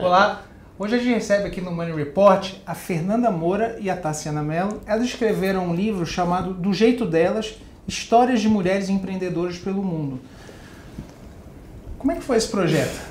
Olá, hoje a gente recebe aqui no Money Report a Fernanda Moura e a Tassiana Mello. Elas escreveram um livro chamado Do Jeito Delas, Histórias de Mulheres Empreendedoras pelo Mundo. Como é que foi esse projeto?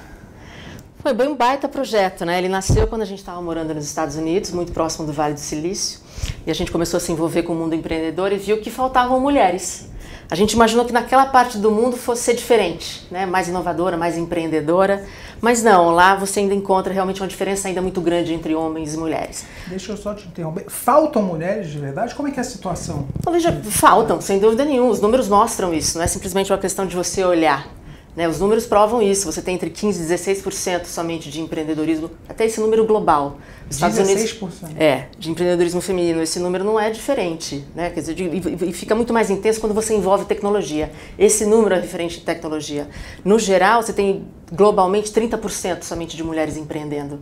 Foi bem um baita projeto, né? Ele nasceu quando a gente estava morando nos Estados Unidos, muito próximo do Vale do Silício, e a gente começou a se envolver com o mundo empreendedor e viu que faltavam mulheres. A gente imaginou que naquela parte do mundo fosse ser diferente, né? Mais inovadora, mais empreendedora, mas não, lá você ainda encontra realmente uma diferença ainda muito grande entre homens e mulheres. Deixa eu só te interromper. Faltam mulheres de verdade? Como é que é a situação? Então, veja, faltam, sem dúvida nenhuma, os números mostram isso, não é simplesmente uma questão de você olhar. Né, os números provam isso, você tem entre 15% e 16% somente de empreendedorismo, até esse número global. Os Estados 16%? Unidos, de empreendedorismo feminino, esse número não é diferente, né? Quer dizer, e fica muito mais intenso quando você envolve tecnologia. Esse número é referente de tecnologia. No geral, você tem globalmente 30% somente de mulheres empreendendo.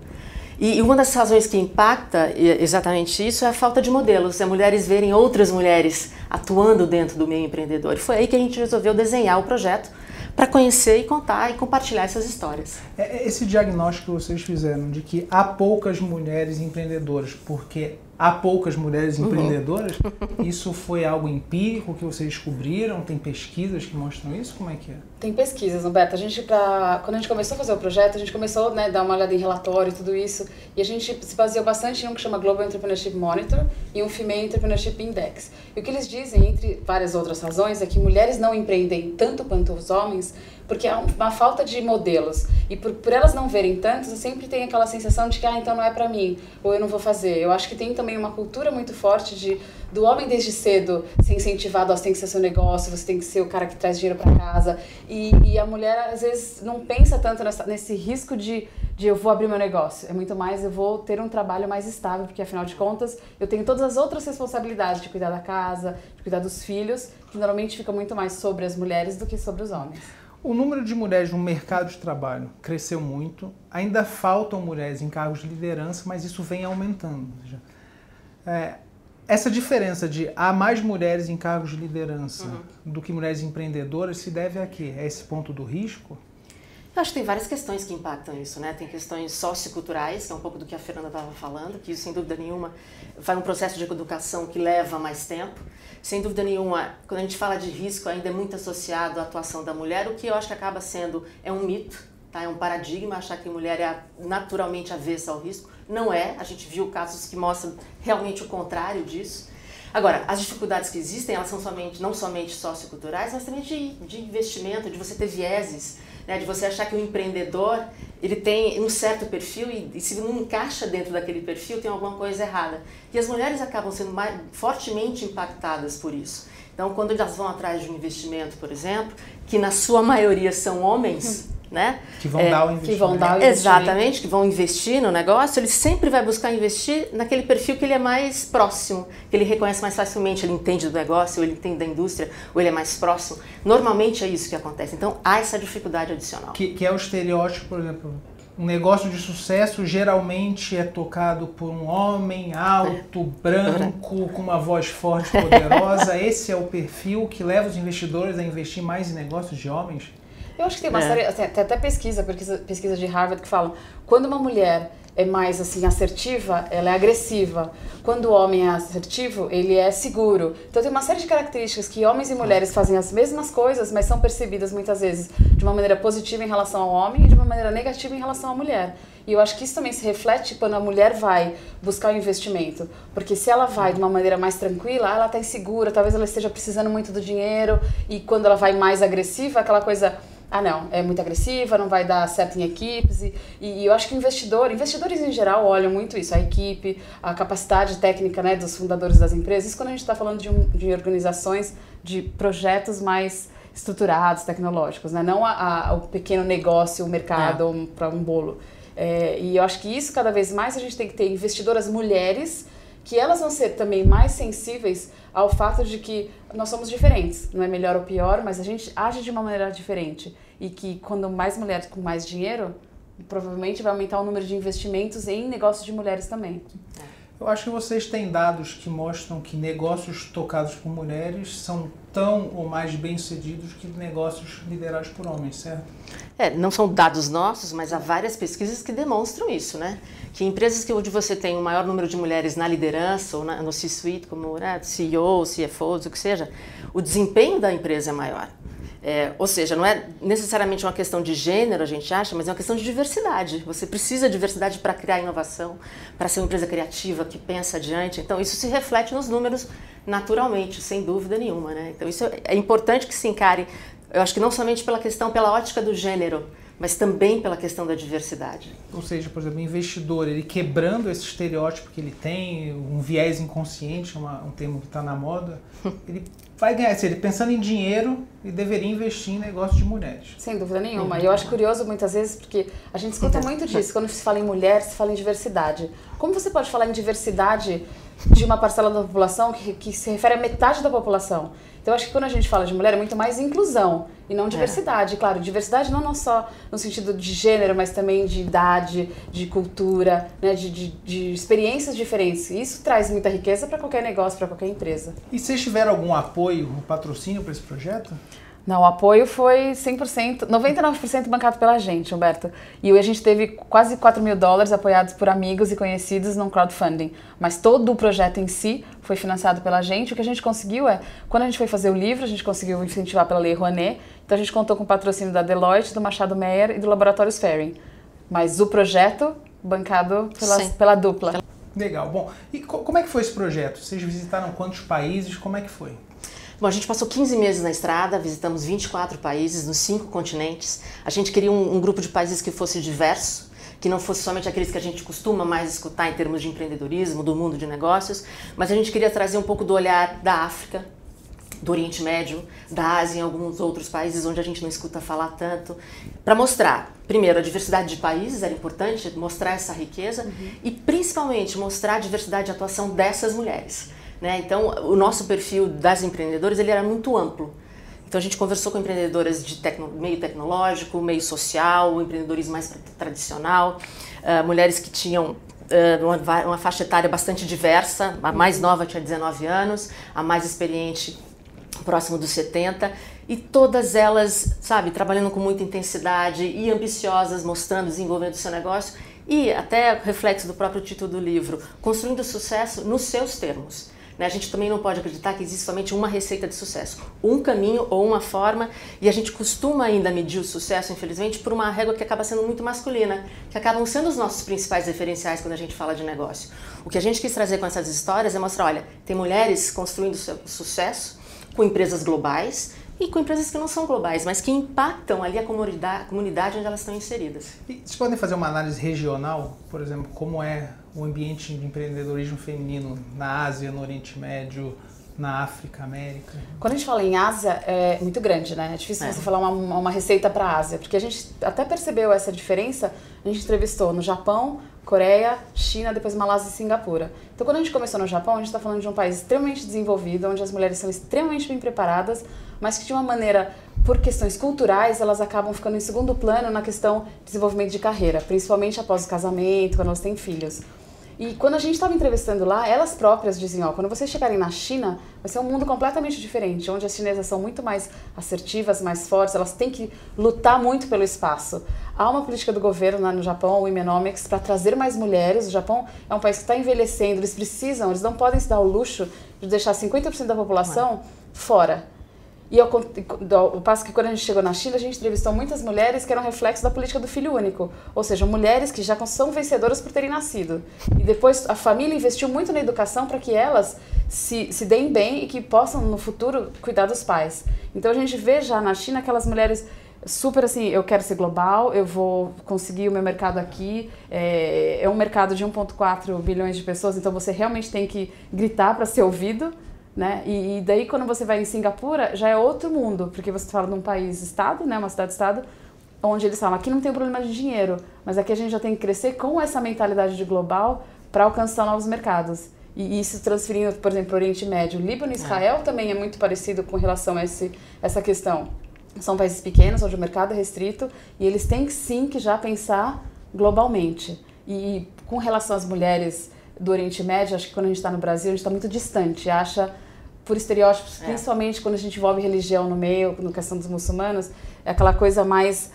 E uma das razões que impacta exatamente isso é a falta de modelos, é mulheres verem outras mulheres atuando dentro do meio empreendedor. E foi aí que a gente resolveu desenhar o projeto, para conhecer e contar e compartilhar essas histórias. Esse diagnóstico que vocês fizeram de que há poucas mulheres empreendedoras, porque há poucas mulheres empreendedoras, isso foi algo empírico que vocês descobriram? Tem pesquisas que mostram isso? Como é que é? Tem pesquisas, Humberto. Quando a gente começou a fazer o projeto, a gente começou a dar uma olhada em relatório e tudo isso, e a gente se baseou bastante em um que chama Global Entrepreneurship Monitor e um Female Entrepreneurship Index. E o que eles dizem, entre várias outras razões, é que mulheres não empreendem tanto quanto os homens porque há uma falta de modelos. E por elas não verem tantos, sempre tem aquela sensação de que, então não é pra mim, ou eu não vou fazer. Eu acho que tem também uma cultura muito forte do homem desde cedo ser incentivado, você tem que ser seu negócio, você tem que ser o cara que traz dinheiro pra casa. E a mulher, às vezes, não pensa tanto nesse risco de eu vou abrir meu negócio. É muito mais, eu vou ter um trabalho mais estável, porque afinal de contas, eu tenho todas as outras responsabilidades de cuidar da casa, de cuidar dos filhos, que normalmente fica muito mais sobre as mulheres do que sobre os homens. O número de mulheres no mercado de trabalho cresceu muito, ainda faltam mulheres em cargos de liderança, mas isso vem aumentando. Essa diferença de há mais mulheres em cargos de liderança do que mulheres empreendedoras se deve a quê? É esse ponto do risco? Eu acho que tem várias questões que impactam isso, né? Tem questões socioculturais, que é um pouco do que a Fernanda estava falando, que isso, sem dúvida nenhuma, vai um processo de educação que leva mais tempo. Sem dúvida nenhuma, quando a gente fala de risco, ainda é muito associado à atuação da mulher, o que eu acho que acaba sendo, um mito, tá? É um paradigma achar que a mulher é naturalmente avessa ao risco. Não é, a gente viu casos que mostram realmente o contrário disso. Agora, as dificuldades que existem, elas são não somente socioculturais, mas também de investimento, de você ter vieses, né, de você achar que o empreendedor ele tem um certo perfil e se não encaixa dentro daquele perfil, tem alguma coisa errada. E as mulheres acabam sendo fortemente impactadas por isso. Então, quando elas vão atrás de um investimento, por exemplo, que na sua maioria são homens, né? Que vão dar o investimento. Exatamente, que vão investir no negócio, ele sempre vai buscar investir naquele perfil que ele é mais próximo, que ele reconhece mais facilmente, ele entende do negócio, ou ele entende da indústria, ou ele é mais próximo. Normalmente é isso que acontece. Então, há essa dificuldade adicional. Que é o estereótipo, por exemplo, um negócio de sucesso geralmente é tocado por um homem alto, branco, com uma voz forte e poderosa. Esse é o perfil que leva os investidores a investir mais em negócios de homens? Eu acho que tem uma série, tem até pesquisa de Harvard que falam, quando uma mulher é mais assim assertiva, ela é agressiva. Quando o homem é assertivo, ele é seguro. Então tem uma série de características que homens e mulheres fazem as mesmas coisas, mas são percebidas muitas vezes de uma maneira positiva em relação ao homem e de uma maneira negativa em relação à mulher. E eu acho que isso também se reflete quando a mulher vai buscar o investimento. Porque se ela vai de uma maneira mais tranquila, ela está insegura, talvez ela esteja precisando muito do dinheiro, e quando ela vai mais agressiva, aquela coisa... não, é muito agressiva, não vai dar certo em equipes. E eu acho que investidores em geral olham muito isso, a equipe, a capacidade técnica, né, dos fundadores das empresas. Isso quando a gente está falando de organizações, de projetos mais estruturados, tecnológicos, né? Não o pequeno negócio, o mercado para um bolo. E eu acho que isso, cada vez mais, a gente tem que ter investidoras mulheres, que elas vão ser também mais sensíveis ao fato de que nós somos diferentes. Não é melhor ou pior, mas a gente age de uma maneira diferente. E que quando mais mulheres com mais dinheiro, provavelmente vai aumentar o número de investimentos em negócios de mulheres também. Eu acho que vocês têm dados que mostram que negócios tocados por mulheres são tão ou mais bem-sucedidos que negócios liderados por homens, certo? Não são dados nossos, mas há várias pesquisas que demonstram isso, né? Que empresas onde você tem o maior número de mulheres na liderança ou no C-suite, como CEO, CFOs, o que seja, o desempenho da empresa é maior. Ou seja, não é necessariamente uma questão de gênero, a gente acha, mas é uma questão de diversidade. Você precisa de diversidade para criar inovação, para ser uma empresa criativa, que pensa adiante. Então, isso se reflete nos números naturalmente, sem dúvida nenhuma, né? Então, isso é importante que se encare, eu acho que não somente pela ótica do gênero, mas também pela questão da diversidade. Ou seja, por exemplo, o investidor, ele quebrando esse estereótipo que ele tem, um viés inconsciente, um termo que está na moda, ele vai ganhar, ele pensando em dinheiro, ele deveria investir em negócio de mulheres. Sem dúvida nenhuma. E eu acho curioso muitas vezes, porque a gente escuta muito disso, quando se fala em mulher, se fala em diversidade. Como você pode falar em diversidade de uma parcela da população que se refere à metade da população? Então, eu acho que quando a gente fala de mulher, é muito mais inclusão e não diversidade. Claro, diversidade não só no sentido de gênero, mas também de idade, de cultura, né, de experiências diferentes. E isso traz muita riqueza para qualquer negócio, para qualquer empresa. E vocês tiveram algum apoio, um patrocínio para esse projeto? Não, o apoio foi 100%, 99% bancado pela gente, Humberto. E a gente teve quase $4.000 apoiados por amigos e conhecidos num crowdfunding. Mas todo o projeto em si foi financiado pela gente. O que a gente conseguiu quando a gente foi fazer o livro, a gente conseguiu incentivar pela Lei Rouanet. Então a gente contou com o patrocínio da Deloitte, do Machado Meyer e do Laboratório Ferring. Mas o projeto bancado pela dupla. Legal. Bom, e como é que foi esse projeto? Vocês visitaram quantos países? Como é que foi? Bom, a gente passou 15 meses na estrada, visitamos 24 países nos 5 continentes. A gente queria um grupo de países que fosse diverso, que não fosse somente aqueles que a gente costuma mais escutar em termos de empreendedorismo, do mundo de negócios, mas a gente queria trazer um pouco do olhar da África, do Oriente Médio, da Ásia e alguns outros países onde a gente não escuta falar tanto, para mostrar, primeiro, a diversidade de países, era importante mostrar essa riqueza, e principalmente mostrar a diversidade de atuação dessas mulheres. Então, o nosso perfil das empreendedoras ele era muito amplo. Então, a gente conversou com empreendedoras de meio tecnológico, meio social, empreendedorismo mais tradicional, mulheres que tinham uma faixa etária bastante diversa. A mais nova tinha 19 anos, a mais experiente próximo dos 70, e todas elas, trabalhando com muita intensidade e ambiciosas, mostrando, desenvolvendo o seu negócio, e até reflexo do próprio título do livro, construindo sucesso nos seus termos. A gente também não pode acreditar que existe somente uma receita de sucesso, um caminho ou uma forma, e a gente costuma ainda medir o sucesso, infelizmente, por uma régua que acaba sendo muito masculina, que acabam sendo os nossos principais referenciais quando a gente fala de negócio. O que a gente quis trazer com essas histórias é mostrar, olha, tem mulheres construindo sucesso com empresas globais e com empresas que não são globais, mas que impactam ali a comunidade onde elas estão inseridas. E vocês podem fazer uma análise regional, por exemplo, como é o ambiente de empreendedorismo feminino na Ásia, no Oriente Médio, na África, América? Quando a gente fala em Ásia, é muito grande, né? É difícil você falar uma receita para a Ásia, porque a gente até percebeu essa diferença. A gente entrevistou no Japão, Coreia, China, depois Malásia e Singapura. Então, quando a gente começou no Japão, a gente está falando de um país extremamente desenvolvido, onde as mulheres são extremamente bem preparadas, mas que de uma maneira, por questões culturais, elas acabam ficando em segundo plano na questão de desenvolvimento de carreira, principalmente após o casamento, quando elas têm filhos. E quando a gente estava entrevistando lá, elas próprias diziam, quando vocês chegarem na China, vai ser um mundo completamente diferente, onde as chinesas são muito mais assertivas, mais fortes, elas têm que lutar muito pelo espaço. Há uma política do governo lá no Japão, o Womenomics, para trazer mais mulheres. O Japão é um país que está envelhecendo, eles não podem se dar o luxo de deixar 50% da população fora. E ao passo que quando a gente chegou na China, a gente entrevistou muitas mulheres que eram reflexo da política do filho único. Ou seja, mulheres que já são vencedoras por terem nascido. E depois a família investiu muito na educação para que elas se deem bem e que possam, no futuro, cuidar dos pais. Então a gente vê já na China aquelas mulheres super assim, eu quero ser global, eu vou conseguir o meu mercado aqui. É um mercado de 1,4 bilhões de pessoas, então você realmente tem que gritar para ser ouvido. Né? E daí quando você vai em Singapura já é outro mundo, porque você fala de um país-estado, né? Uma cidade-estado, onde eles falam, aqui não tem problema de dinheiro, mas aqui a gente já tem que crescer com essa mentalidade de global para alcançar novos mercados. E isso transferindo, por exemplo, para o Oriente Médio. Líbano e Israel também é muito parecido com relação a essa questão. São países pequenos, onde o mercado é restrito, e eles têm sim que já pensar globalmente. E com relação às mulheres do Oriente Médio, acho que quando a gente está no Brasil, a gente está muito distante, acha, por estereótipos, principalmente quando a gente envolve religião no meio, na questão dos muçulmanos, é aquela coisa mais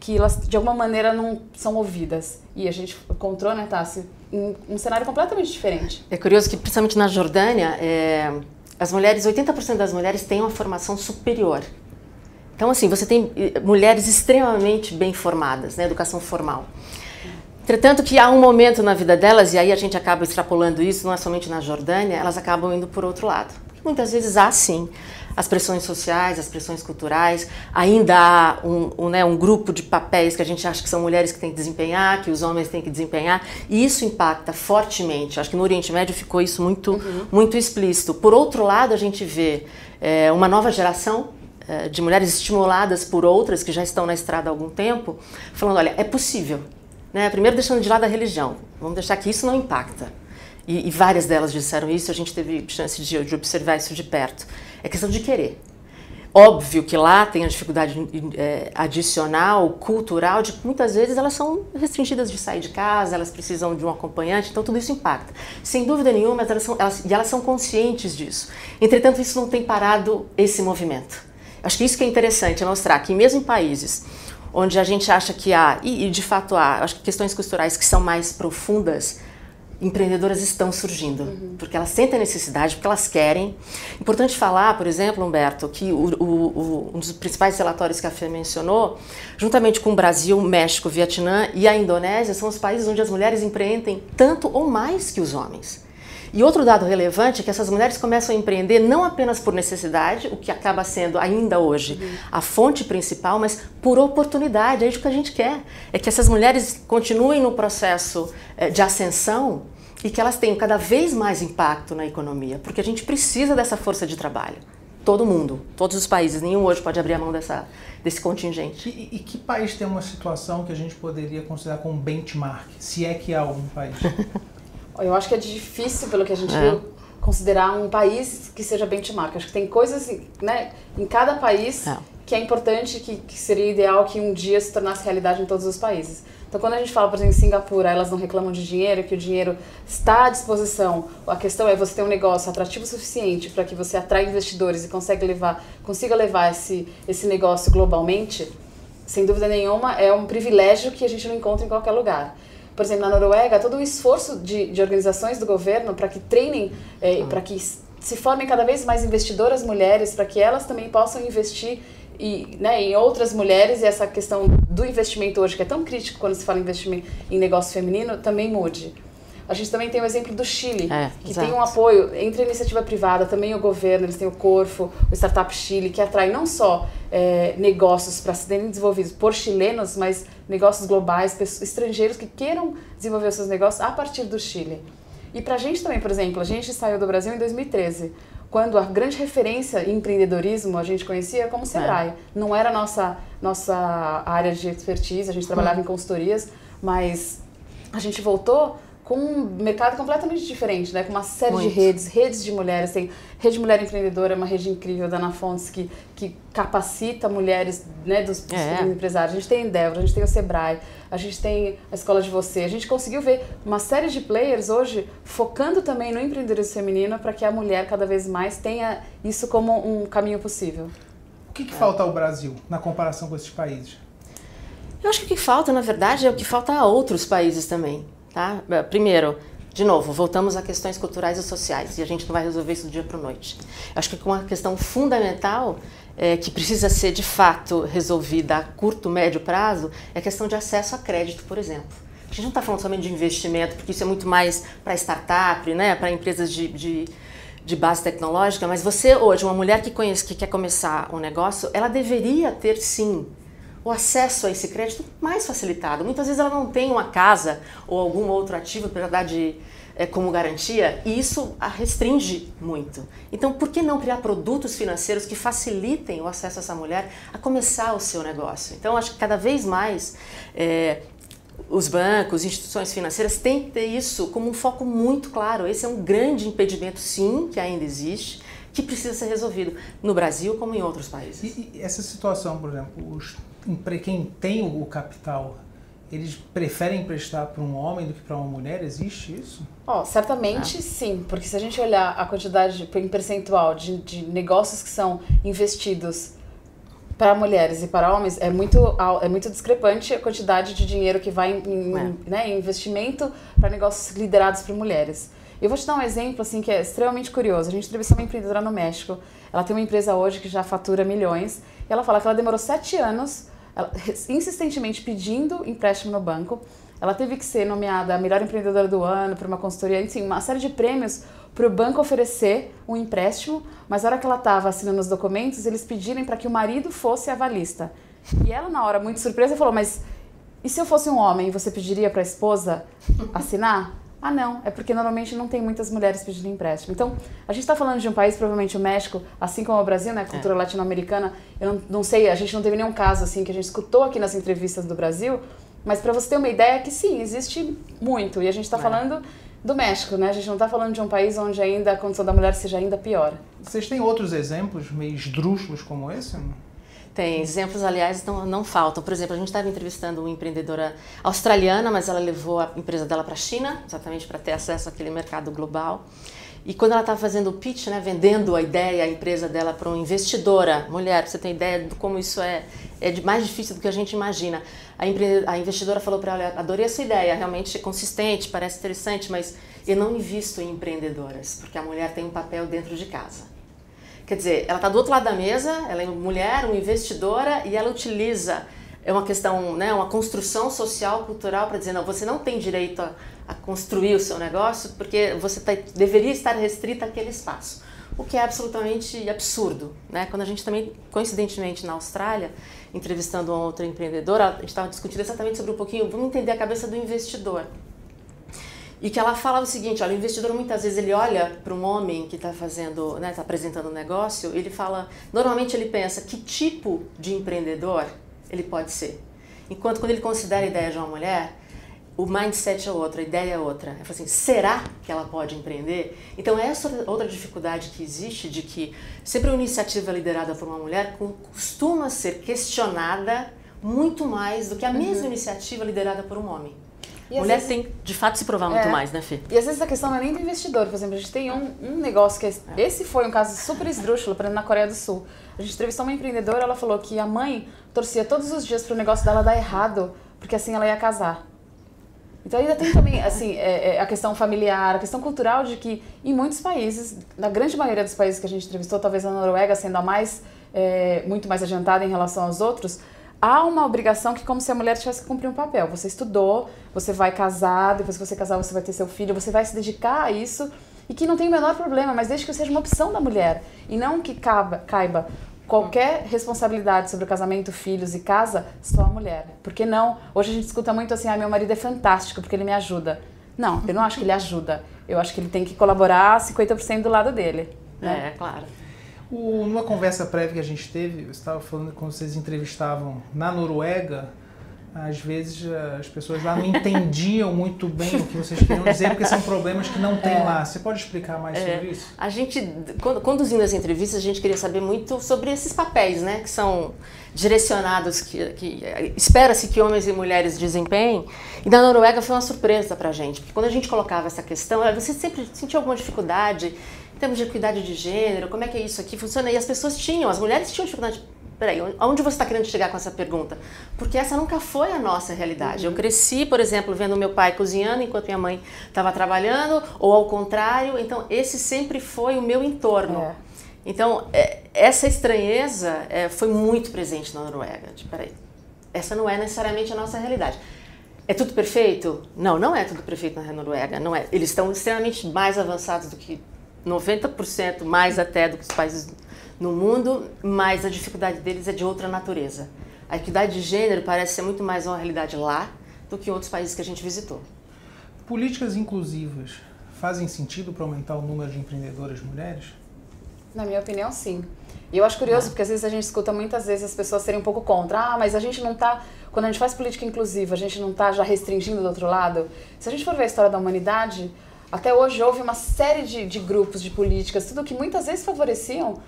que elas, de alguma maneira, não são ouvidas. E a gente encontrou, né, Tassi, um cenário completamente diferente. É curioso que, principalmente na Jordânia, as mulheres, 80% das mulheres têm uma formação superior. Então, assim, você tem mulheres extremamente bem formadas, né, educação formal. Entretanto, que há um momento na vida delas, e aí a gente acaba extrapolando isso, não é somente na Jordânia, elas acabam indo por outro lado. Muitas vezes há, sim, as pressões sociais, as pressões culturais, ainda há um grupo de papéis que a gente acha que são mulheres que têm que desempenhar, que os homens têm que desempenhar, e isso impacta fortemente. Acho que no Oriente Médio ficou isso muito explícito. Por outro lado, a gente vê uma nova geração de mulheres estimuladas por outras que já estão na estrada há algum tempo, falando, olha, é possível. Né? Primeiro deixando de lado a religião, vamos deixar que isso não impacta. E várias delas disseram isso, a gente teve chance de observar isso de perto. É questão de querer. Óbvio que lá tem a dificuldade adicional, cultural, de que muitas vezes elas são restringidas de sair de casa, elas precisam de um acompanhante, então tudo isso impacta. Sem dúvida nenhuma, elas são conscientes disso. Entretanto, isso não tem parado esse movimento. Acho que isso que é interessante, é mostrar que mesmo em países onde a gente acha que há, e de fato há, acho que questões culturais que são mais profundas, empreendedoras estão surgindo, porque elas sentem a necessidade, porque elas querem. Importante falar, por exemplo, Humberto, que um dos principais relatórios que a FEA mencionou, juntamente com o Brasil, México, Vietnã e a Indonésia, são os países onde as mulheres empreendem tanto ou mais que os homens. E outro dado relevante é que essas mulheres começam a empreender não apenas por necessidade, o que acaba sendo ainda hoje a fonte principal, mas por oportunidade. É isso que a gente quer, é que essas mulheres continuem no processo de ascensão e que elas tenham cada vez mais impacto na economia, porque a gente precisa dessa força de trabalho. Todo mundo, todos os países, nenhum hoje pode abrir a mão desse contingente. E que país tem uma situação que a gente poderia considerar como benchmark, se é que há algum país? Eu acho que é difícil, pelo que a gente viu, considerar um país que seja benchmark. Acho que tem coisas, né, em cada país que é importante, que seria ideal que um dia se tornasse realidade em todos os países. Então, quando a gente fala, por exemplo, em Singapura, elas não reclamam de dinheiro, que o dinheiro está à disposição. A questão é você ter um negócio atrativo o suficiente para que você atraia investidores e consiga levar esse negócio globalmente. Sem dúvida nenhuma, é um privilégio que a gente não encontra em qualquer lugar. Por exemplo, na Noruega, todo o esforço de organizações do governo para que treinem, para que se formem cada vez mais investidoras mulheres, para que elas também possam investir em outras mulheres, e essa questão do investimento hoje, que é tão crítico quando se fala em investimento em negócio feminino, também mude. A gente também tem o exemplo do Chile, que tem um apoio entre a iniciativa privada, também o governo, eles têm o Corfo, o Startup Chile, que atrai não só negócios para serem desenvolvidos por chilenos, mas negócios globais, estrangeiros que queiram desenvolver os seus negócios a partir do Chile. E para a gente também, por exemplo, a gente saiu do Brasil em 2013, quando a grande referência em empreendedorismo a gente conhecia como Sebrae. Não era a nossa área de expertise, a gente trabalhava em consultorias, mas a gente voltou com um mercado completamente diferente, né? Com uma série de redes de mulheres. Tem Rede Mulher Empreendedora, uma rede incrível da Ana Fontes que capacita mulheres, né, dos empresários. A gente tem a Endeavor, a gente tem o Sebrae, a gente tem a Escola de Você. A gente conseguiu ver uma série de players hoje focando também no empreendedorismo feminino para que a mulher cada vez mais tenha isso como um caminho possível. O que falta ao Brasil na comparação com esses países? Eu acho que o que falta, na verdade, é o que falta a outros países também. Tá? Primeiro, de novo, voltamos a questões culturais e sociais, e a gente não vai resolver isso do dia para a noite. Acho que uma questão fundamental que precisa ser de fato resolvida a curto, médio prazo é a questão de acesso a crédito, por exemplo. A gente não está falando somente de investimento, porque isso é muito mais para startup, né, para empresas de base tecnológica, mas você hoje, uma mulher que quer começar um negócio, ela deveria ter sim o acesso a esse crédito mais facilitado. Muitas vezes ela não tem uma casa ou algum outro ativo para dar como garantia, e isso a restringe muito. Então, por que não criar produtos financeiros que facilitem o acesso dessa mulher a começar o seu negócio? Então, acho que cada vez mais os bancos, instituições financeiras têm que ter isso como um foco muito claro. Esse é um grande impedimento, sim, que ainda existe, que precisa ser resolvido no Brasil como em outros países. E essa situação, por exemplo, quem tem o capital eles preferem emprestar para um homem do que para uma mulher? Existe isso? Certamente sim, porque se a gente olhar a quantidade em percentual de negócios que são investidos para mulheres e para homens, é muito discrepante a quantidade de dinheiro que vai em investimento para negócios liderados por mulheres. Eu vou te dar um exemplo assim, que é extremamente curioso. A gente entrevistou uma empreendedora no México, ela tem uma empresa hoje que já fatura milhões, e ela fala que ela demorou 7 anos insistentemente pedindo empréstimo no banco. Ela teve que ser nomeada a melhor empreendedora do ano por uma consultoria, enfim, uma série de prêmios para o banco oferecer um empréstimo, mas na hora que ela estava assinando os documentos, eles pediram para que o marido fosse avalista. E ela, na hora, muito surpresa, falou, mas e se eu fosse um homem, você pediria para a esposa assinar? Ah, não, é porque normalmente não tem muitas mulheres pedindo empréstimo. Então, a gente está falando de um país, provavelmente o México, assim como o Brasil, né, cultura latino-americana, eu não sei, a gente não teve nenhum caso assim que a gente escutou aqui nas entrevistas do Brasil, mas para você ter uma ideia que sim, existe muito. E a gente está falando do México, né? A gente não está falando de um país onde ainda a condição da mulher seja ainda pior. Vocês têm outros exemplos meio esdrúxulos como esse? Tem exemplos, aliás, não faltam. Por exemplo, a gente estava entrevistando uma empreendedora australiana, mas ela levou a empresa dela para a China, exatamente para ter acesso àquele mercado global. E quando ela estava fazendo o pitch, né, vendendo a ideia, a empresa dela para uma investidora, mulher, você tem ideia de como isso é mais difícil do que a gente imagina. A investidora falou para ela, adorei a sua ideia, realmente consistente, parece interessante, mas eu não invisto em empreendedoras, porque a mulher tem um papel dentro de casa. Quer dizer, ela está do outro lado da mesa, ela é uma mulher, uma investidora, e ela utiliza uma questão, né, uma construção social, cultural, para dizer, não, você não tem direito a construir o seu negócio, porque você deveria estar restrita àquele espaço. O que é absolutamente absurdo, né? Quando a gente também, coincidentemente, na Austrália, entrevistando uma outra empreendedora, a gente estava discutindo exatamente sobre vamos entender a cabeça do investidor. E que ela fala o seguinte, olha, o investidor muitas vezes ele olha para um homem que está fazendo, né, está apresentando um negócio, ele fala, normalmente ele pensa que tipo de empreendedor ele pode ser. Enquanto quando ele considera a ideia de uma mulher, o mindset é outro, a ideia é outra. Ele fala assim, será que ela pode empreender? Então essa outra dificuldade que existe de que sempre uma iniciativa liderada por uma mulher costuma ser questionada muito mais do que a mesma iniciativa liderada por um homem. A mulher tem, de fato, se provar muito mais, né, Fê? E às vezes a questão não é nem do investidor. Por exemplo, a gente tem um negócio que esse foi um caso super esdrúxulo, por exemplo, na Coreia do Sul. A gente entrevistou uma empreendedora, ela falou que a mãe torcia todos os dias para o negócio dela dar errado, porque assim ela ia casar. Então ainda tem também assim, a questão familiar, a questão cultural de que em muitos países, na grande maioria dos países que a gente entrevistou, talvez a Noruega sendo a muito mais adiantada em relação aos outros, há uma obrigação que como se a mulher tivesse que cumprir um papel. Você estudou, você vai casar, depois que você casar você vai ter seu filho, você vai se dedicar a isso e que não tem o menor problema, mas desde que seja uma opção da mulher e não que caiba qualquer responsabilidade sobre o casamento, filhos e casa, só a mulher. Porque não? Hoje a gente escuta muito assim, meu marido é fantástico porque ele me ajuda. Não, eu não acho que ele ajuda. Eu acho que ele tem que colaborar 50% do lado dele. Né? Claro. Numa conversa prévia que a gente teve, você estava falando que quando vocês entrevistavam na Noruega, às vezes as pessoas lá não entendiam muito bem o que vocês queriam dizer, porque são problemas que não tem lá. Você pode explicar mais sobre isso? A gente, conduzindo as entrevistas, a gente queria saber muito sobre esses papéis, né, que são direcionados, que espera-se que homens e mulheres desempenhem. E na Noruega foi uma surpresa pra gente, porque quando a gente colocava essa questão, você sempre sentiu alguma dificuldade em termos de equidade de gênero, como é que isso aqui funciona? E as pessoas as mulheres tinham dificuldade. Peraí, aonde você está querendo chegar com essa pergunta? Porque essa nunca foi a nossa realidade. Eu cresci, por exemplo, vendo meu pai cozinhando enquanto minha mãe estava trabalhando, ou ao contrário. Então, esse sempre foi o meu entorno. Então, essa estranheza foi muito presente na Noruega. Peraí, essa não é necessariamente a nossa realidade. É tudo perfeito? Não, não é tudo perfeito na Noruega. Não é. Eles estão extremamente mais avançados do que 90%, mais até do que os países no mundo, mas a dificuldade deles é de outra natureza. A equidade de gênero parece ser muito mais uma realidade lá do que em outros países que a gente visitou. Políticas inclusivas fazem sentido para aumentar o número de empreendedoras mulheres? Na minha opinião, sim. E eu acho curioso, porque às vezes a gente escuta muitas vezes as pessoas serem um pouco contra. Mas a gente não está, quando a gente faz política inclusiva, a gente não está já restringindo do outro lado. Se a gente for ver a história da humanidade, até hoje houve uma série de grupos, de políticas, tudo que muitas vezes favoreciam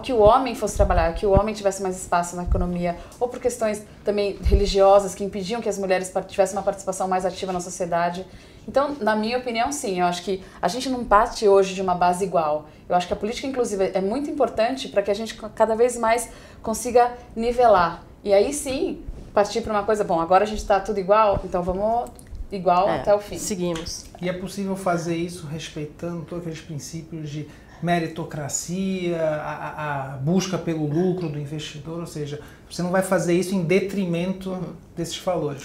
que o homem fosse trabalhar, que o homem tivesse mais espaço na economia, ou por questões também religiosas que impediam que as mulheres tivessem uma participação mais ativa na sociedade. Então, na minha opinião, sim, eu acho que a gente não parte hoje de uma base igual. Eu acho que a política inclusiva é muito importante para que a gente cada vez mais consiga nivelar. E aí sim, partir para uma coisa, bom, agora a gente está tudo igual, então vamos igual até o fim. Seguimos. E é possível fazer isso respeitando todos aqueles princípios de meritocracia, a busca pelo lucro do investidor, ou seja, você não vai fazer isso em detrimento desses valores.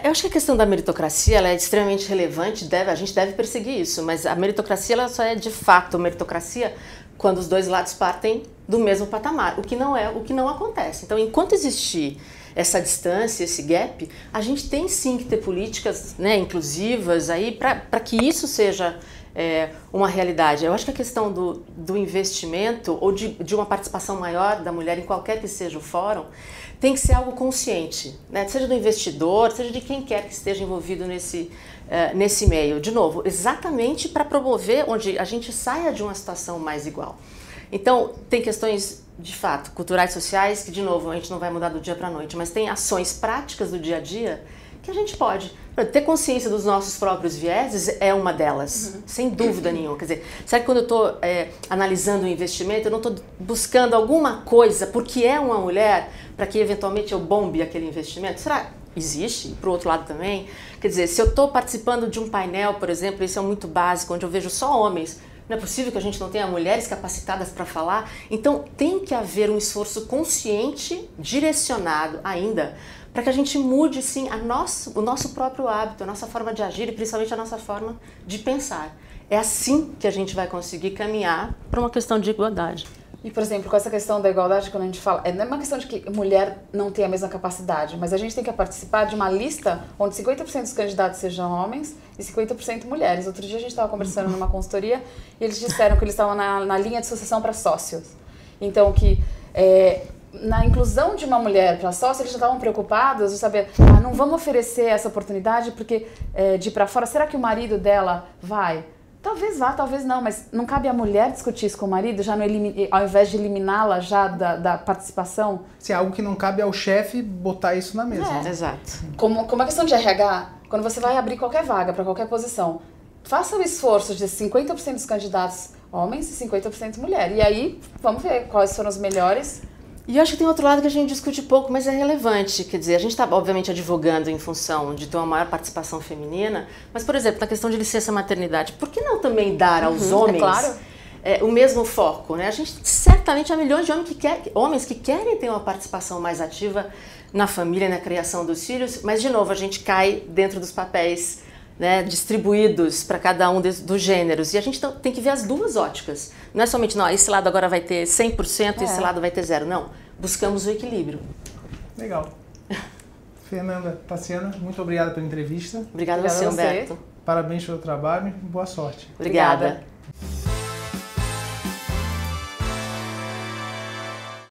Eu acho que a questão da meritocracia ela é extremamente relevante, a gente deve perseguir isso, mas a meritocracia ela só é de fato meritocracia quando os dois lados partem do mesmo patamar, o que não acontece. Então, enquanto existir essa distância, esse gap, a gente tem sim que ter políticas, né, inclusivas aí para que isso seja uma realidade. Eu acho que a questão do investimento ou de uma participação maior da mulher em qualquer que seja o fórum tem que ser algo consciente, né? Seja do investidor, seja de quem quer que esteja envolvido nesse meio. De novo, exatamente para promover onde a gente saia de uma situação mais igual. Então, tem questões, de fato, culturais, sociais, que, de novo, a gente não vai mudar do dia para a noite, mas tem ações práticas do dia a dia que a gente pode. Ter consciência dos nossos próprios vieses é uma delas, sem dúvida nenhuma. Quer dizer, será que quando eu estou analisando o investimento, eu não estou buscando alguma coisa, porque é uma mulher, para que eventualmente eu bombe aquele investimento? Será que existe? Para o outro lado também? Quer dizer, se eu estou participando de um painel, por exemplo, isso é muito básico, onde eu vejo só homens, não é possível que a gente não tenha mulheres capacitadas para falar? Então, tem que haver um esforço consciente, direcionado ainda, para que a gente mude, sim, o nosso próprio hábito, a nossa forma de agir e principalmente a nossa forma de pensar. É assim que a gente vai conseguir caminhar para uma questão de igualdade. E, por exemplo, com essa questão da igualdade, quando a gente fala, não é uma questão de que mulher não tem a mesma capacidade, mas a gente tem que participar de uma lista onde 50% dos candidatos sejam homens e 50% mulheres. Outro dia a gente estava conversando numa consultoria e eles disseram que eles estavam na linha de sucessão para sócios. Então, que na inclusão de uma mulher para sócio, eles já estavam preocupados de saber, não vamos oferecer essa oportunidade porque de ir para fora, será que o marido dela vai? Talvez vá, talvez não, mas não cabe a mulher discutir isso com o marido, já ao invés de eliminá-la já da participação? Se é algo que não cabe ao chefe, botar isso na mesa. Exato. Como a questão de RH, quando você vai abrir qualquer vaga para qualquer posição, faça o esforço de 50% dos candidatos homens e 50% mulher. E aí, vamos ver quais foram os melhores. E eu acho que tem outro lado que a gente discute pouco, mas é relevante. Quer dizer, a gente está, obviamente, advogando em função de ter uma maior participação feminina, mas, por exemplo, na questão de licença maternidade, por que não também dar aos homens o mesmo foco? Né? A gente certamente há milhões de homens que querem ter uma participação mais ativa na família, na criação dos filhos, mas, de novo, a gente cai dentro dos papéis, né, distribuídos para cada um dos gêneros. E a gente tem que ver as duas óticas. Não é somente, esse lado agora vai ter 100% e esse lado vai ter 0%. Não, buscamos o equilíbrio. Legal. Fernanda, Tassiana, muito obrigada pela entrevista. Obrigada a você, Humberto. Parabéns pelo trabalho e boa sorte. Obrigada.